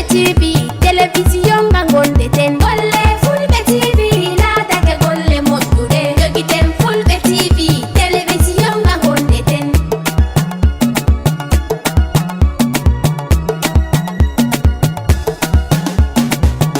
TV télévision ngangonde ten golle Fulbe TV laatake golle moƴƴude jogiten Fulbe TV télévision ngangonde ten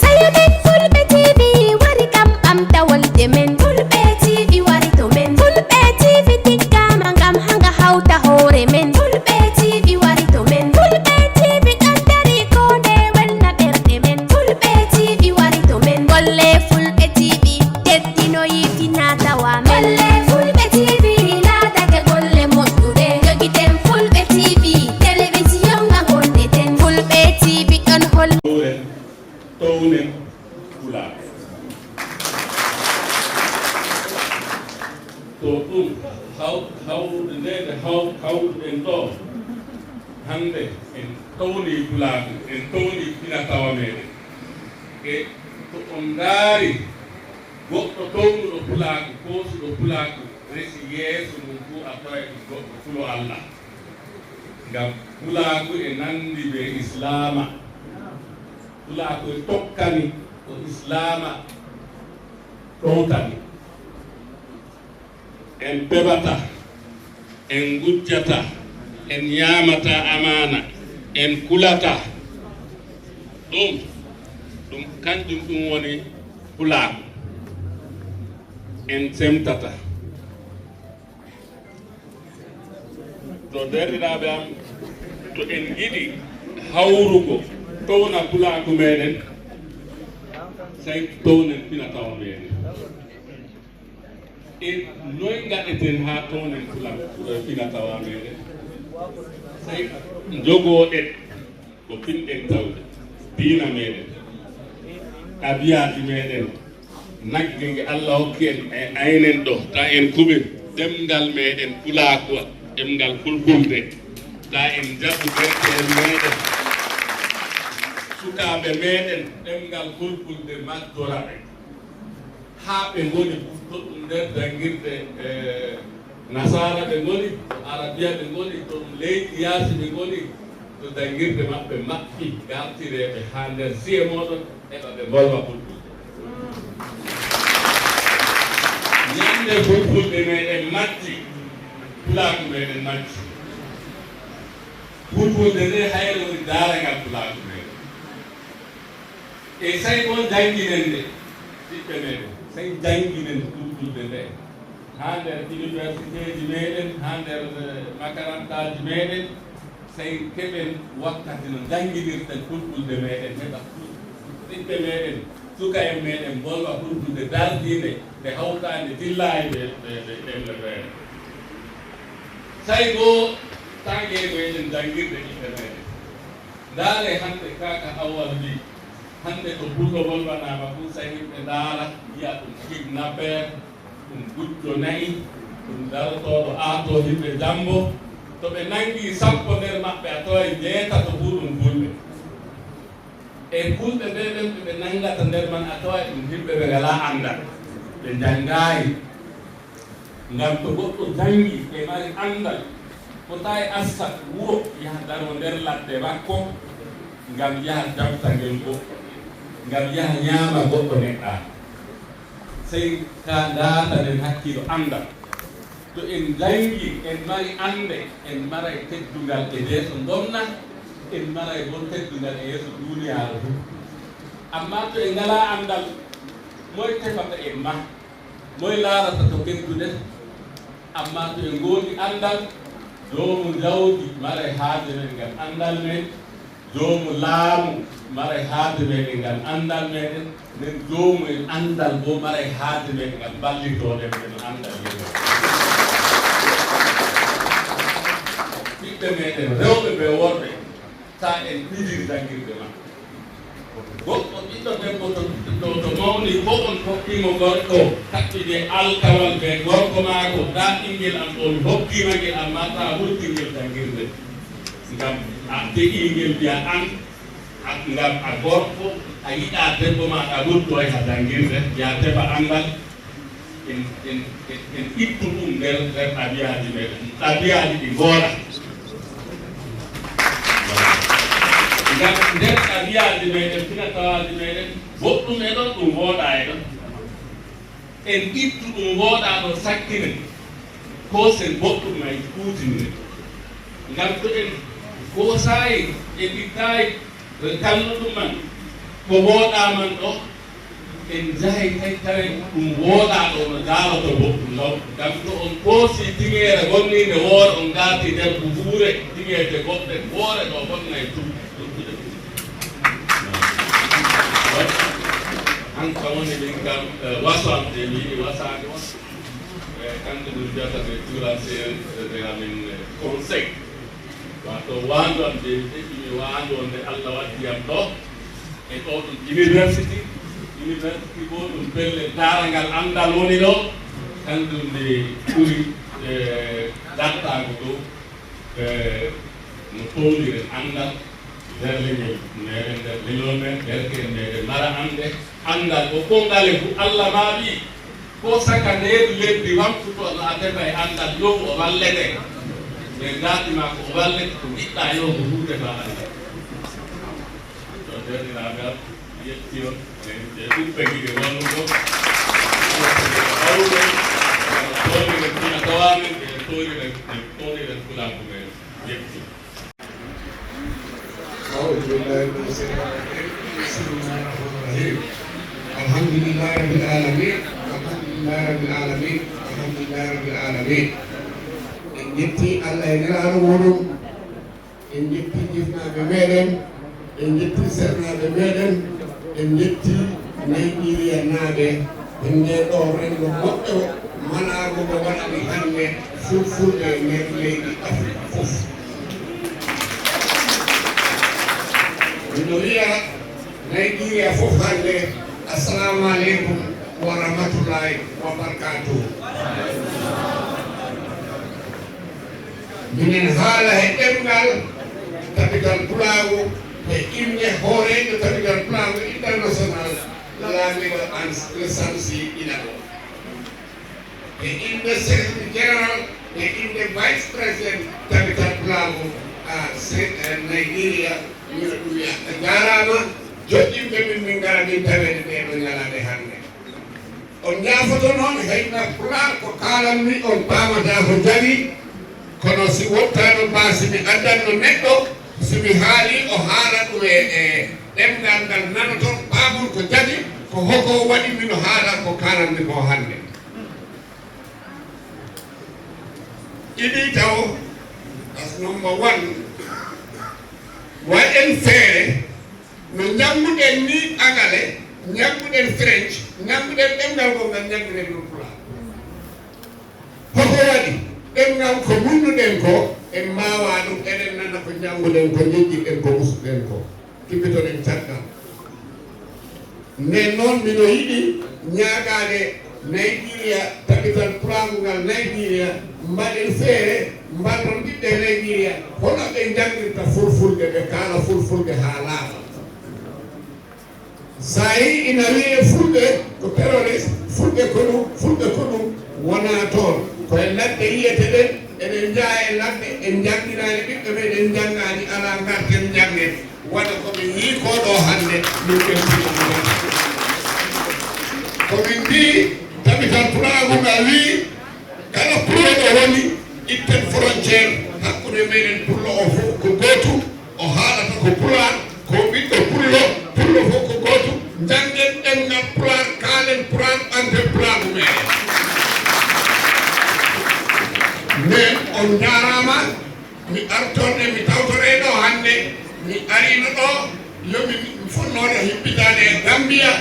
sayomen Fulbe TV wari kam ɓamtawolde men Fulbe TV wari to men Fulbe TV tikkama ngam hanga hawta hoore men Fulbe TV wari to men Fulbe TV ɗon dari ko nde welna ɓerɗe men Fulbe TV wari to men golle Fulbe TV teddinoyi finatawa men golle Fulbe TV laatake golle moƴƴude jogiten Fulbe TV télévision ngangonde ten Fulbe TV ɗon holla townen Pulaagu to ɗum hawde nde hawɗuɗen ɗo hande en towni Pulaagu en towni finatawa meɗen e to on ndaari goɗɗo townuɗo Pulaagu koosuɗo Pulaagu resi yeeso mum fuu a tawa ɗum goɗɗo fulo Allah ngam Pulaagu e nandi ɓe islama Pulaagu e tokkani ko islama towtani en peɓata en gujjata en ñaamata amana en kulata ɗum kanjum ɗum woni Pulaagu en semtata to derɗiraɓe am to en giɗi hawrugo towna Pulaagu meɗen sey townen finatawa meɗen e noy gaɗeten ha townen finatawa meɗen sey jogoɗen ko pinɗen tawde diina meɗen ɗabiyaji meɗen nagge nge Allah hokki en e aynen ɗo ta en kuɓe ɗemgal meɗen Pulaagu ɗemgal fulfulde ta en jaɓu derɗen meɗen sukaɓe meɗen ɗemgal fulfulde majjoraɓe haa ɓe ngoni to ɗum nder jangirde nasara ɓe ngoni to arabiya ɓe ngoni to ɗum leydi yaasi ɓe ngoni to jangirde maɓɓe maɓɓi gartireɓe haa nder siye moɗon heɓa ɓe bolwa fulfulde ñande fulfulde meɗen majji Pulaagu meɗen majji fulfulde nde hayre woni daaragal Pulaagu meɗen e say on janginen nde ɓiɓɓe meɗen say janginen fulfulde nde ha nder université ji meɗen ha nder makarantaji meɗen say keɓen wakkati no janginirten fulfulde meɗen heɓa ɓiɓɓe meɗen suka en meɗen bolwa fulfulde dardinde nde hawtande dillayi ɓe ɗemle meɗen say goo tangue meɗen jangirde ɓiɓɓe meɗen ndaare hande kaka awwal wi hande to pullo bolwanama fuu sa yimɓe ndaara yiya ɗum kidnapper ɗum gujjo nayi ɗum darotoɗo aato yimɓe jambo to ɓe nangi sappo nder maɓɓe a tawa jeetato fuu ɗum fulɓe e fulɓe ɓe ɓen ɓe nangata nder man a tawa ɗum yimɓe ɓe ngala andal ɓe jangayi ngam to goɗɗo jangi ɓe mari andal fotayi asta wuro yaha daro nder ladde makko ngam yaha jabta ngel goɗɗo ngam yaha ñaama goɗɗo neɗɗa sey ka ndaatanen hakkilo andal to en jangi en mari ande en maray teddungal e yeeso donna en maray bo teddungal e yeeso duniyaaru fu amma to en ngala andal moye tefata en ma moye laarata to kedduɗen amma to en ngoodi andal joomu jawdi maray haaje men ngal andal men joomu laamu maray haaje meɗen ngal andal meɗen nden joomu en andal bo maray haaje meɗen ngal ballitoɗen ɓe no andal yeeso ɓiɓɓe meɗen rewɓe ɓe worɓe ta en pijiri jangirde ma goɗɗo ɓiɗɗo debbo to mawni fo on hokkimo gorko taɓɓide alkawal ɓe gorko maako da ɓinguel am ɗo mi hokkima ngel amma ta wurti ngel jangirde ngam a teƴingel mbiya an ngam a gorko a yiɗa debbo ma a wurto e ha jangirde ya teɓa andal en ittu ɗum nder ɗabiyaji meɗen ɗabiyaji ɗi goora ngam nder ɗabiyaji meɗen fina tawaji meɗen goɗɗum e ɗon ɗum wooɗa e ɗon en ittu ɗum wooɗa ɗo sakkine ko sen goɗɗum may kuutinire ngam to en goosayi e ittayi kalluɗum man ko wooɗaman ɗo en jahay tay tawen ɗum wooɗa ɗo no daaloto goɗɗum law ngam to on poosi tiŋeere gonninde woore on garti nder ko huure tiŋeede goɗɗe woore ɗo gonna e ɗuɗɗuɗe hanka woni min kam wasante mi yiɗi wasaade on kamɓe ɗum mbiyata ɓe cuuraseeɗe amin conseil wato waandu am de ɗeɓimi waandu on nde Allah waddiyam ɗo e ɗo ɗum university ko ɗum pelle daarangal anndal woni ɗo kanɗum nde ɓuri dartago dow no towniren anndal nder leñol meɗen nder leñol men derken meɗen mara annde anndal ko konngale fu Allah maaɓi ko saka ndeedu leddi wamtuto no a defa e anndal yo o wallete ɓe gaatima ko o wallete ko giɗɗa yo ko huudefa anndal to derɗiragal yetti on e ɗuɓɓe giɗe wallugo awɓe towniren fina tawamen e towniren Pulaagu men yetti أعوذ بالله من الشيطان الرجيم بسم الله الرحمن الرحيم الحمد لله رب العالمين الحمد لله رب العالمين الحمد لله رب العالمين en jetti Allah e nelaɗo muɗum en jetti jifnaɓe meɗen en jetti sernaɓe meɗen en jetti Nigeria naaɓe e nde ɗo renndo moƴƴo malago mo waɗani hannde fulfulɓe nder leydi Afrique fof miɗo wiya Nigeria fof hannde assalamu aleykum wa rahmatullahi wa barakatuh minen haala e ɗemngal Tabital Pulaagu e inde hoorejo Tabital Pulaagu international laamiɗo Samsi Ilago e inde secrétaire général e inde vice président Tabital Pulaagu Nigeria miɗo ɗum wiya a jaarama joƴƴimɓe min ngara min tawede ɗeɗo ñalade hannde on jaafoto noon hayna Pulaar ko kaalanmi on paamata ko jaɓi kono si wottano baasi mi addanno neɗɗo somi haali o haala ɗum e ɗemgal ngal nanoton paamon ko jaɓi ko hoko waɗi mino haala ko kaalanmi ko hannde ɗiɗi taw as number one waɗen feere no ñammuɗen ni angale ñammuɗen french ñammuɗen ɗemgal ngo ngal ñammuɗen ɗum Pulaar hoko waɗi ɗemgal ko munnuɗen ko en mbawa ɗum eɗen nana ko ñammuɗen ko jejjiɗen ko musuɗen ko kibbitoɗen caggal nden noon mino yiɗi ñaagade Nigeria Tabital Pulaagu ngal Nigeria mbaɗen feere mbalton ɓiɓɓe Nigeria hono ɓe jangirta fulfulde ɓe kaala fulfulde ha laaɓa sa yi ina wiye fulɓe ko terroriste fulɓe ko ɗum wona toon koye ladde yiyete ɗen eɗen jaa e ladde en jangginani ɓiɓɓe meɗen janggani ala garten janggen waɗa komin yii koɗo hannde min ɓentiɗo komin mbi Tabital Pulaagu ngal wi kala puloɗo woni itten frontiére hakkude meɗen pullo o fof ko gootum o haalata ko Pulaar ko ɓiɗɗo pullo fof ko gootum janggen ɗemgal Pulaar kaalen Pulaar ɓanten Pulaagu meɗen mais on jarama mi artorɗe mi tawtoreɗo hannde mi arino ɗo yomi fonnode hippitade e Gambia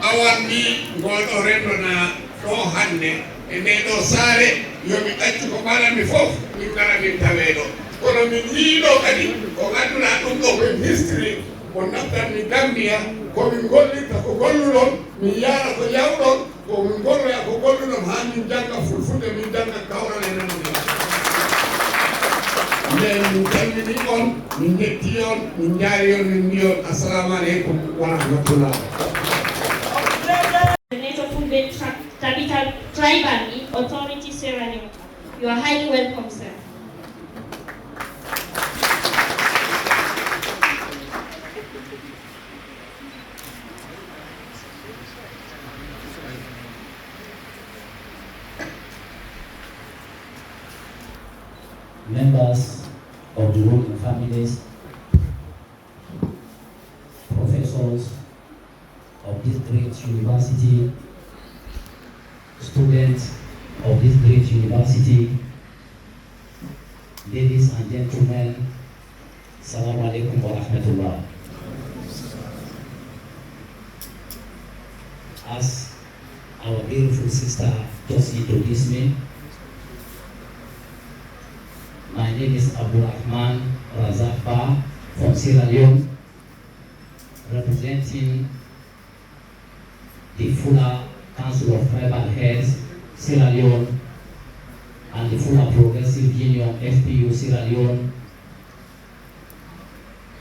awan mbi ngoɗo rendona ɗo hannde e nde ɗo saare yomi ɗaccu ko ɓalami fof min gara min taweɗo kono min yiiɗo kadi ko ganduɗa ɗum ɗo koye history ko naftanmi Gambia komin gollirta ko golluɗon min yaara ko yawɗon komin golloya ko golluɗon ha min jangga fulfulde min jangga kawral e nanoɗi nden min calmini on min jetti on min jaari on min mbi on assalamu aleykum wa rahmatullah Fulbe Tabital Tribal Authority Sierra Leone. You are highly welcome, sir. members of the ruling families, professors of this great university, students of this great university, ladies and gentlemen, Assalamu alaikum wa rahmatullah. As our beautiful sister just introduced me, my name is Abdulrahman Razak Ba from Sierra Leone, representing the Fula Council of Tribal Heads, Sierra Leone, and the Fula Progressive Union, FPU Sierra Leone,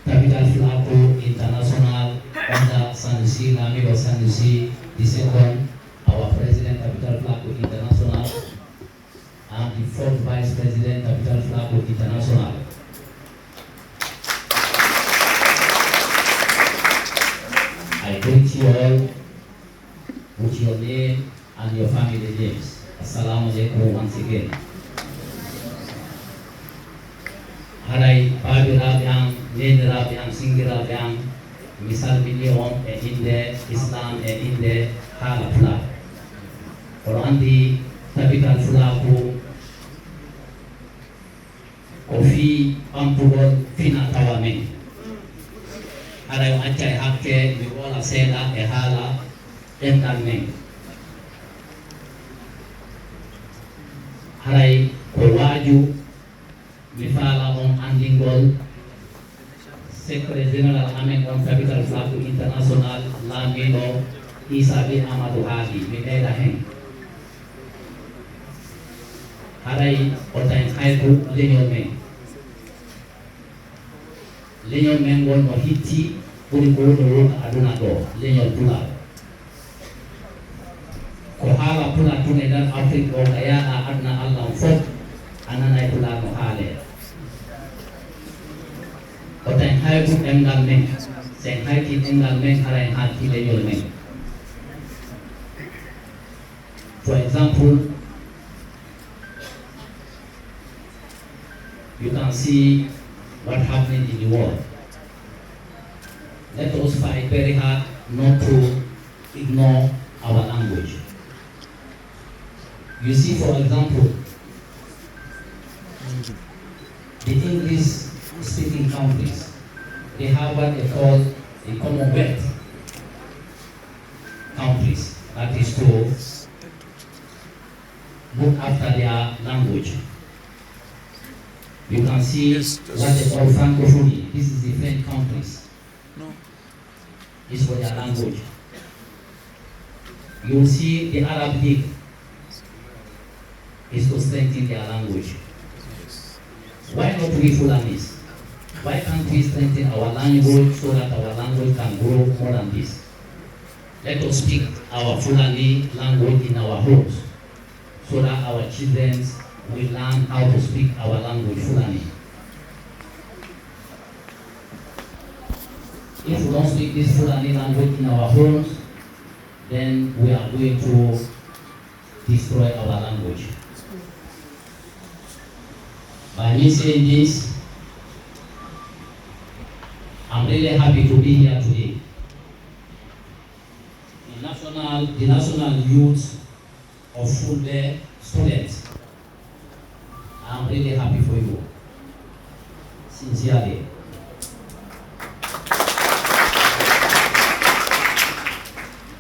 Tabital Pulaagu International, under Sanusi, Lamido Sanusi II, our President, Tabital Pulaagu International, and the fourth Vice President, Tabital Pulaagu International. I greet you all with your name and your family names. Assalamu alaikum once again. Harai Babi Rabiang, Nene Rabiang, Singi Rabiang, Misal Milion, and Inde, Islam, and Inde, Hala Pula. Orandi, Tabital Pulaagu, Kofi, Pampugol, Fina Tawamen. Harai Achai Hake, Miwola Sela, Ehala, Entalmen. Harai Kowaju, Mifala on Andingol, Secretary General Amen on Tabital Pulaagu International, Lamino, Isabi Amadou Hadi, Midela Hen. Harai Otain Haiku, Leñol Men. Leñol Men won no Hiti, Puriko no Aduna Do, Leñol Pulaagu. Kohala Pula Tunedan Afrika o Ayana Adna Allah Fok, Ananai Pulaagu Hale. Otain Haiku Engal Men, Sen Haiki Engal Men, Harai Hati Leñol Men. For example, you can see what happening in the world. Let us fight very hard not to ignore our language. You see, for example, the English-speaking countries, they have what they call the Commonwealth countries, that is to look after their language. You can see what they call Francophonie. This is the French countries. It's for their language. You will see the Arab League is to strengthen their language. Why not we Fulanis? Why can't we strengthen our language so that our language can grow more than this? Let us speak our Fulani language in our homes so that our children will learn how to speak our language Fulani. If we don't speak this Fulani language in our homes, then we are going to destroy our language. By me saying this, I'm really happy to be here today. The National Youth of Fulbe students, I'm really happy for you, sincerely.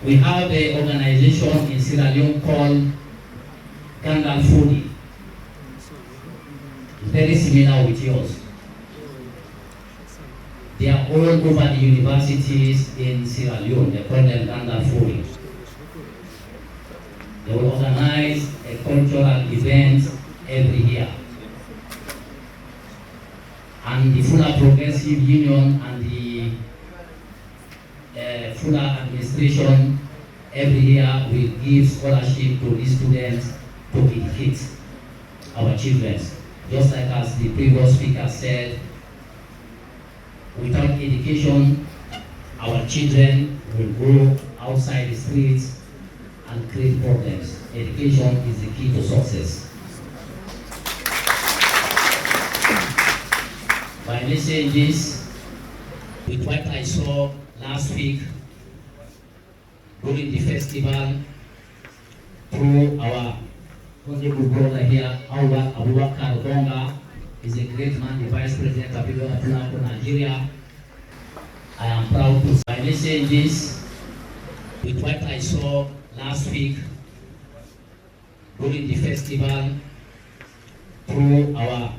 We have an organization in Sierra Leone called Gandal Fudi, very similar with yours. They are all over the universities in Sierra Leone. They call them Gandal Fudi. They will organize a cultural event every year. And the Fula Progressive Union and the Fula administration every year will give scholarship to these students to educate our children. Just like as the previous speaker said, without education, our children will go outside the streets and create problems. Education is the key to success. by listening this, with what I saw last week during the festival, through our honorable brother here, Abubakar Gonga, is a great man, the Vice President of Pulaagu, Nigeria. I am proud to by listening this, with what I saw last week during the festival, through our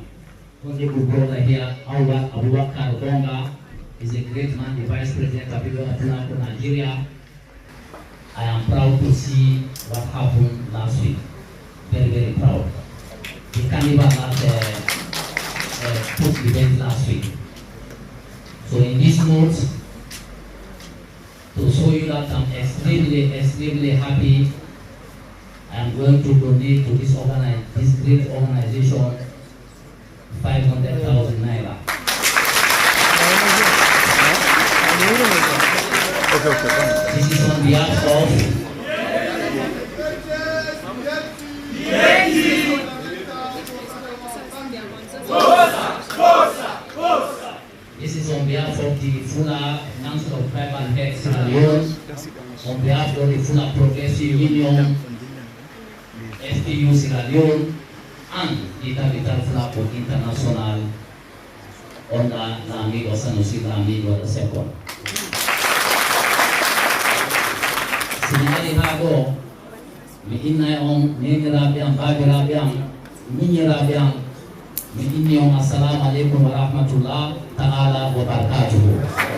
honorable brother here, Abubakar Gonga, is a great man, the Vice President of Pulaagu, Nigeria. I am proud to see what happened last week. Very, very proud. The carnival that took event last week. So in this note, to show you that I'm extremely happy, I am going to donate to this great organization 500,000 naira. This is on behalf of This is on behalf of the Fula Council of Tribal Heads Sierra Leone, on behalf of the Fula Progressive Union, FPU Sierra Leone, and the Tabital Fula International under the amigo Sanusi amigo II. Sinari hago, mi inay on nini rabiang, babi rabiang, nini rabiang, mi inni on assalamu alaikum wa rahmatullah ta'ala wa barakatuhu.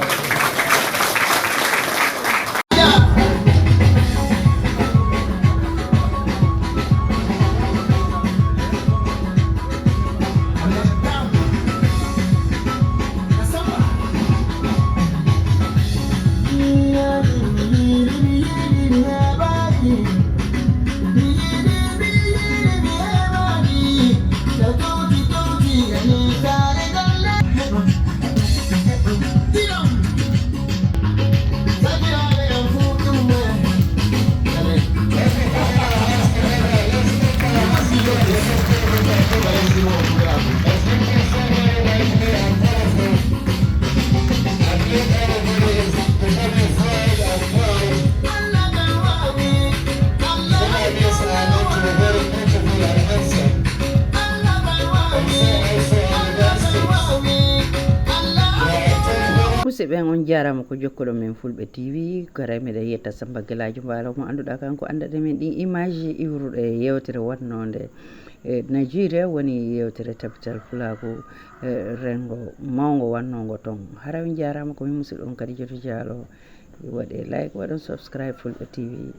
musidɓe on jarama ko jokkoɗo men Fulbe TV garay meɗen yetta Samba Guelajo Mbalo mo anduɗa kanko andade men ɗin image iwruɗe yewtere wonnode Nigeria woni yewtere Tabital Pulaagu rengo mawgo wannogo ton harawi jarama ko min musidɗo on kadi Joto Diallo waɗe like waɗon subscribe Fulbe TV.